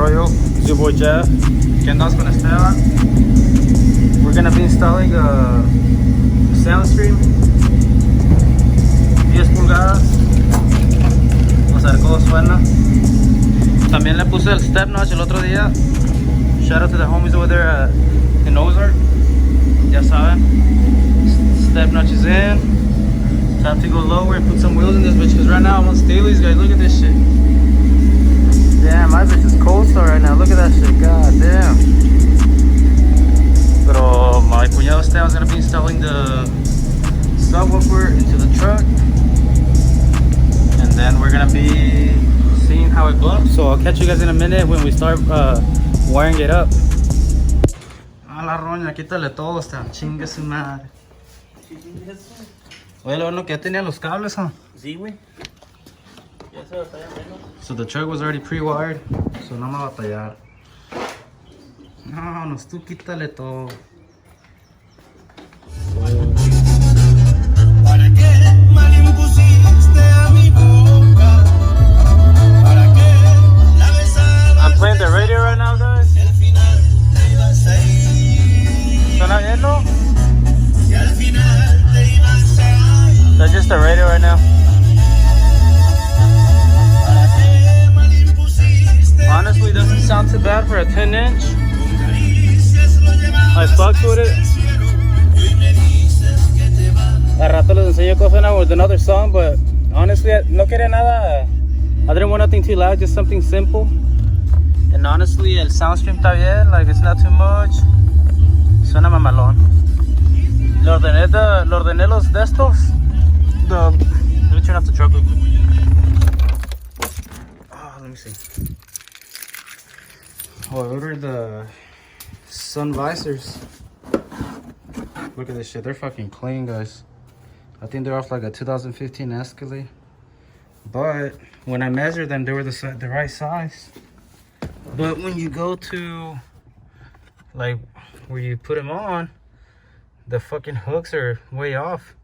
rollo? It's your boy Jeff. ¿Qué andas con Esteban? We're gonna be installing a sound stream 10 pulgadas. Vamos a ver cómo suena. También le puse el step notch el otro día. Shout out to the homies over there in Ozark. Ya saben, step notch is in. Time to go lower and put some wheels in this bitch, because right now I'm on Staley's, guys. Look at this shit. Damn, my bitch is coastal right now. Look at that shit. God damn. Pero my cuñado Esteban's gonna be installing the subwoofer into the truck, and then we're gonna be seeing how it goes. So I'll catch you guys in a minute when we start wiring it up. A la roña, quítale todo, Esteban. Chingue su madre. Oye, lo bueno que ya tenía los cables, ¿huh? Sí, güey. Ya se batalla menos. So the truck was already pre-wired, so no me va a batallar. No, tú quítale todo. ¿Para qué mal impusiste a mi boca? ¿Para qué la besabas? I'm playing the radio right now, guys. Al final te ibas a ir. ¿Suena bien, no? Y al final te ibas a ir. That's just the radio right now. ¿Para qué mal impusiste? Honestly, it doesn't sound too bad for a 10-inch. Con caricias lo llevabas I fucked with it. hasta el cielo. Y hoy me dices que te vas. A rato les enseño cómo suena with another song, but honestly, no quería nada. I didn't want nothing too loud, just something simple. And honestly, el sound stream está bien, like it's not too much. Suena mamalón. Le ordené los de estos. Let me turn off the truck real quick. Oh, let me see. Oh, I ordered the sun visors. Look at this shit. They're fucking clean, guys. I think they're off like a 2015 Escalade. But when I measured them, they were the right size. But when you go to like where you put them on, the fucking hooks are way off.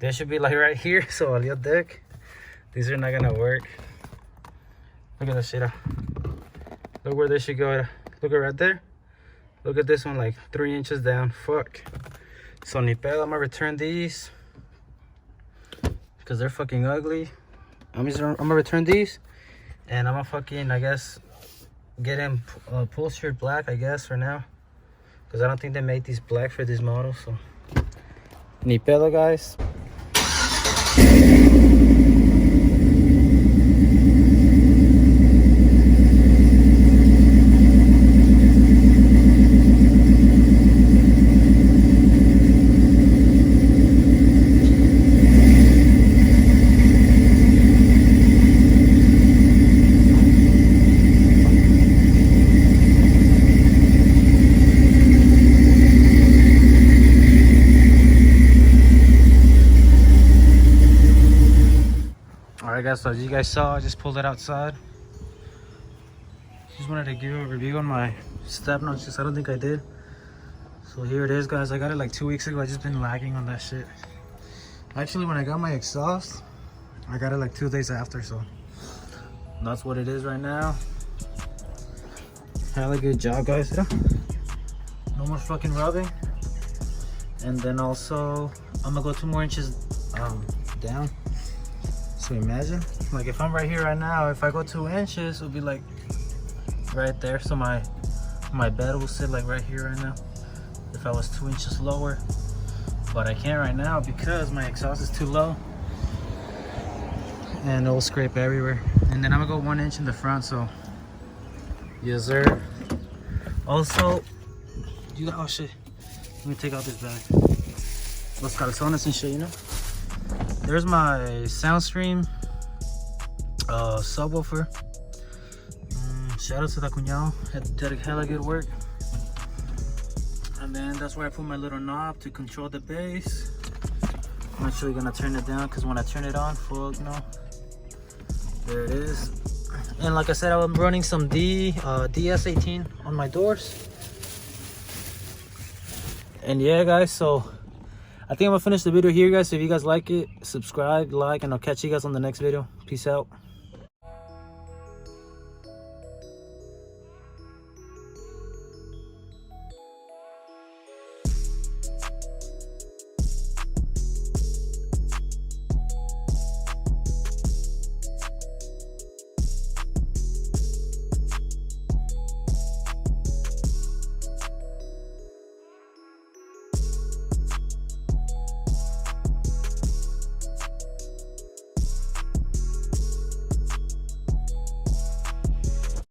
They should be like right here. So alió deck. These are not gonna work. Look at that shit. Look where they should go. Look at right there. Look at this one, like 3 inches down. Fuck. So ni pedo, I'm gonna return these because they're fucking ugly. I'm gonna return these, and I'm gonna fucking, I guess, get them upholstered black, I guess, for now, because I don't think they made these black for this model. So ni pedo, guys. Alright guys, so as you guys saw, I just pulled it outside. Just wanted to give you a review on my step notch, I don't think I did. So here it is, guys. I got it like 2 weeks ago. I just been lagging on that shit. Actually, when I got my exhaust, I got it like 2 days after, so that's what it is right now. Hella good job, guys. Yeah? No more fucking rubbing. And then also, I'm gonna go 2 more inches down. So imagine, like if I'm right here right now, if I go 2 inches, it'll be like right there. So my bed will sit like right here right now if I was 2 inches lower. But I can't right now because my exhaust is too low and it'll scrape everywhere. And then I'm gonna go 1 inch in the front, so yes sir. Also, you got, oh shit, let me take out this bag. Los calzones and shit, you know. There's my Soundstream subwoofer. Shout out to the cuñado, did hella good work. And then that's where I put my little knob to control the bass. I'm actually gonna turn it down because when I turn it on, fuck no. There it is. And like I said, I'm running some DS18 on my doors. And yeah guys, so I think I'm gonna finish the video here, guys. So if you guys like it, subscribe, like, and I'll catch you guys on the next video. Peace out.